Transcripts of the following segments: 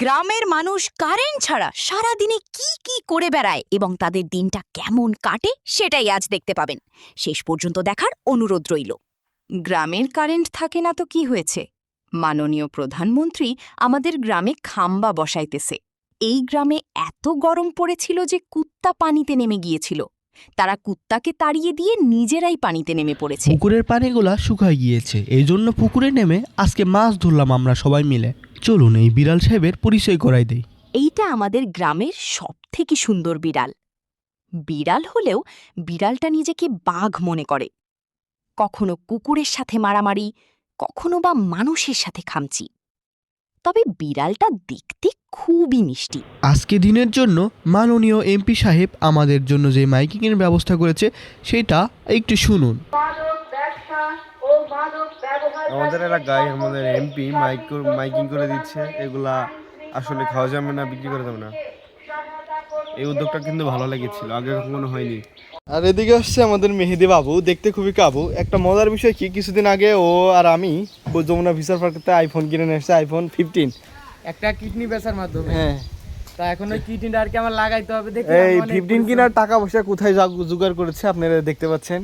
গ্রামের মানুষ কারেন্ট ছাড়া সারাদিনে কি কি করে বেড়ায় এবং তাদের দিনটা কেমন কাটে সেটাই আজ দেখতে পাবেন। শেষ পর্যন্ত দেখার অনুরোধ রইল। গ্রামের কারেন্ট থাকে না তো কি হয়েছে, মাননীয় প্রধানমন্ত্রী আমাদের গ্রামে খাম্বা বসাইতেছে। এই গ্রামে এত গরম পড়েছিল যে কুত্তা পানিতে নেমে গিয়েছিল। তারা কুত্তাকে তাড়িয়ে দিয়ে নিজেরাই পানিতে নেমে পড়েছে। পুকুরের পানিগুলা শুকায় গিয়েছে, এই জন্য পুকুরে নেমে আজকে মাছ ধরলাম আমরা সবাই মিলে। চলুন এই বিড়াল সাহেবের পরিচয় করাই দেই। এইটা আমাদের গ্রামের সবথেকে সুন্দর বিড়াল। বিড়াল হলেও বিড়ালটা নিজেকে বাঘ মনে করে। কখনো কুকুরের সাথে মারামারি, কখনো বা মানুষের সাথে খামচি। তবে বিড়ালটা দেখতে খুবই মিষ্টি। আজকে দিনের জন্য মাননীয় এমপি সাহেব আমাদের জন্য যে মাইকিংয়ের ব্যবস্থা করেছে সেটা একটু শুনুন। আমাদের এলাকায় আমাদের এমপি মাইকিং করে দিচ্ছে, এগুলা আসলে খাওয়া যাবে না, বিক্রি করা যাবে না। এই উদ্যোগটা কিন্তু ভালো লেগেছিল, আগে কখনো হয়নি। আর এদিকে আসছে আমাদের মেহেদি বাবু, দেখতে খুবই কাবু। একটা মজার বিষয় কি, কিছুদিন আগে ও আর আমি যমুনা ফিচার পার্কেতে আইফোন কিনে নিয়ে এসেছে, আইফোন 15। একটা কিডনি বেচার মাধ্যমে। হ্যাঁ, তা এখন ওই কিডনিটা আর কি আমার লাগাইতে হবে। দেখি এই 15 কিনার টাকা পয়সা কোথায় জোগাড় করেছে আপনারা দেখতে পাচ্ছেন।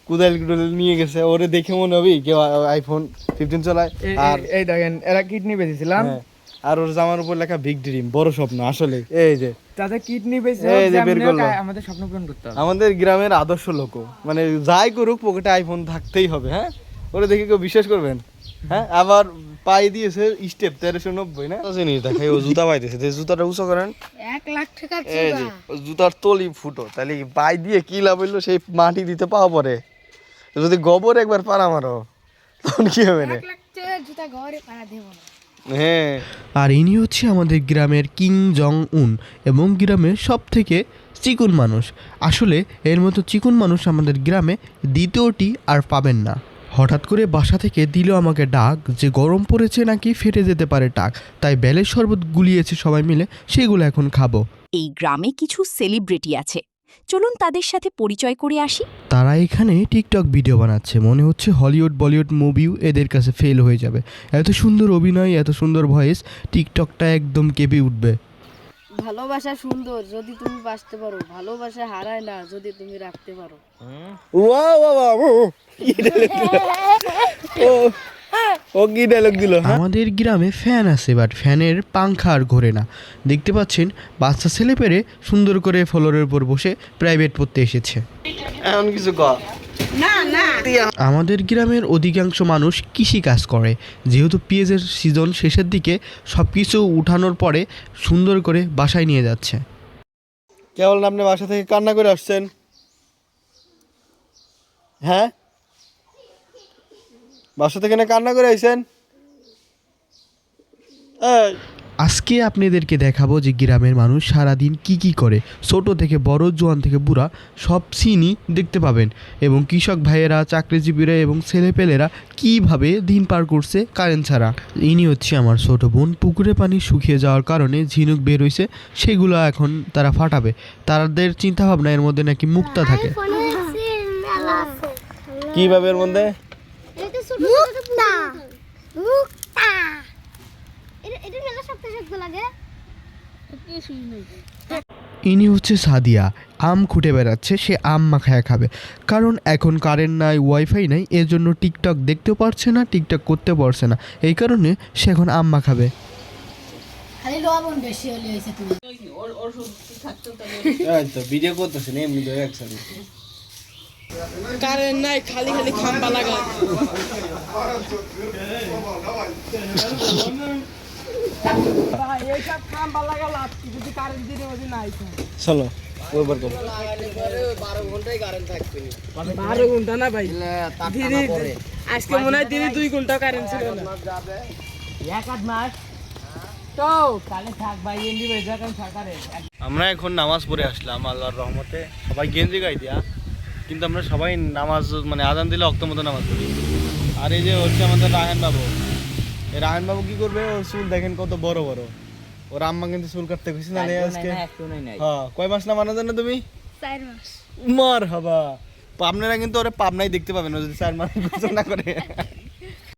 কুদাল নিয়ে গেছে, ওরে দেখে মনে হবে কেউ আইফোন 15 চালায়। আর এই দেখেন এরা কিডনি বেচেছিলাম, আর ওর জামার উপর লেখা বিগ ড্রিম, বড় স্বপ্ন। আসলে এই যে তাদের কিডনি বেচে এই যে বের করলো। আমাদের স্বপ্ন পূরণ করতে হবে। আমাদের গ্রামের আদর্শ লোক, মানে যাই করুক পকেটে আইফোন থাকতেই হবে। হ্যাঁ, ওরে দেখে কেউ বিশ্বাস করবেন? হ্যাঁ, আবার পাই দিয়েছে স্টেপ 1390 না জিনিস দেখাই। ও জুতা পাইতেছে, জুতাটা উঁচু করেন, 1 লাখ টাকা। এই যে জুতার তলি ফুটো, তাহলে পাই দিয়ে কি লাভ হইলো? সেই মাটি দিতে পাওয়া পরে যদি গোবর একবার পাড়া মারো তখন কি হবে না? 1 লাখ টাকা জুতা ঘরে পাড়া দেব না। হ্যাঁ, আর ইনি হচ্ছে আমাদের গ্রামের কিং জং উন এবং গ্রামের সব থেকে চিকুন মানুষ। আসলে এর মতো চিকুন মানুষ আমাদের গ্রামে দ্বিতীয়টি আর পাবেন না। হঠাৎ করে বাসা থেকে দিল আমাকে ডাক যে গরম পড়েছে নাকি ফেটে যেতে পারে টাক, তাই বেলের শরবত গুলিয়েছে সবাই মিলে, সেগুলো এখন খাবো। এই গ্রামে কিছু সেলিব্রিটি আছে, চলুন তাদের সাথে পরিচয় করে আসি। তারা এখানে টিকটক ভিডিও বানাচ্ছে, মনে হচ্ছে হলিউড বলিউড মুভিও এদের কাছে ফেল হয়ে যাবে। এত সুন্দর অভিনয়, এত সুন্দর ভয়েস, টিকটকটা একদম কেঁপে উঠবে। ভালোবাসা সুন্দর যদি তুমি বাঁচতে পারো, ভালোবাসা হারায় না যদি তুমি রাখতে পারো। ওয়া ওয়া ওয়া ও কি ডায়লগ দিল? আমাদের গ্রামে ফ্যান আছে, বাট ফ্যানের পাংখা আর ঘোরে না। দেখতে পাচ্ছেন বাচ্চা ছেলে পেরে সুন্দর করে ফ্লোরের উপর বসে প্রাইভেট পড়তে এসেছে। এমন কিছু কর না না, আমাদের গ্রামের অধিকাংশ মানুষ কৃষি কাজ করে, যেহেতু পেঁয়াজের সিজন শেষের দিকে সব কিছু উঠানোর পরে সুন্দর করে বাসায় নিয়ে যাচ্ছে। কেবল আপনি বাসা থেকে কান্না করে আসছেন? হ্যাঁ, বাসা থেকে না কান্না করে আইছেন? এই আজকে আপনাদেরকে দেখাবো যে গ্রামের মানুষ সারাদিন কি কি করে। ছোট থেকে বড়, জোয়ান থেকে বুড়া সব সিনই দেখতে পাবেন, এবং কৃষক ভাইয়েরা, চাকরিজীবীরা এবং ছেলেপেলেরা কিভাবে দিন পার করছে কারেন্ট ছাড়া। ইনি হচ্ছে আমার ছোট বোন। পুকুরে পানি শুকিয়ে যাওয়ার কারণে ঝিনুক বের হয়েছে, সেগুলো এখন তারা ফাটাবে। তাদের চিন্তাভাবনা এর মধ্যে নাকি মুক্তা থাকে। কিভাবে এর মধ্যে মুক্তা মুক্তা এটা মেলা শক্ত শক্ত লাগে। ইনি হচ্ছে সাদিয়া, আম খুঁটে বেড়াচ্ছে। সে আম মাখায়া খাবে, কারণ এখন কারেন্ট নাই, ওয়াইফাই নাই, এর জন্য টিকটক দেখতেও পারছে না, টিকটক করতে পারছে না। এই কারণে সে এখন আম মাখাবে। খালি লবণ বেশি হলে হইছে। তুমি এই তো ভিডিও করতেছেন, এমনি ধরে একসাথে। কারেন্ট নাই, খালি খালি খাম্বা লাগা। ভাই এইসব খাম্বা লাগা লাভ কি, যদি কারেন্ট দিনে ওই নাই। চলো ওইবার কর। 12 ঘন্টাই কারেন্ট থাকবে। 12 ঘন্টা না ভাই, আজকে মনে হয় 2 ঘন্টা কারেন্ট ছিল না। এক আধ মাস তো তাহলে থাক ভাই, এমনি বেজা কারণ সরকারে। আমরা এখন নামাজ পড়ে আসলাম আল্লাহর রহমতে। সবাই গেঞ্জি গাই দিয়া, কিন্তু আমরা সবাই নামাজ মানে আজান দিলে অক্ত মতো নামাজ পড়ি। আর এই যে হচ্ছে আমাদের রায়হান বাবু। এই রায়হান বাবু কি করবে? ওর চুল দেখেন কত বড় বড়। ওর আম্মা কিন্তু চুল কাটতে গেছে না আজকে। হ্যাঁ, কয় মাস না মানা জানো তুমি? 4 মাস। মার হাবা। আপনারা কিন্তু ওরে পাবনাই দেখতে পাবেন যদি 4 মাস গোসল না করে।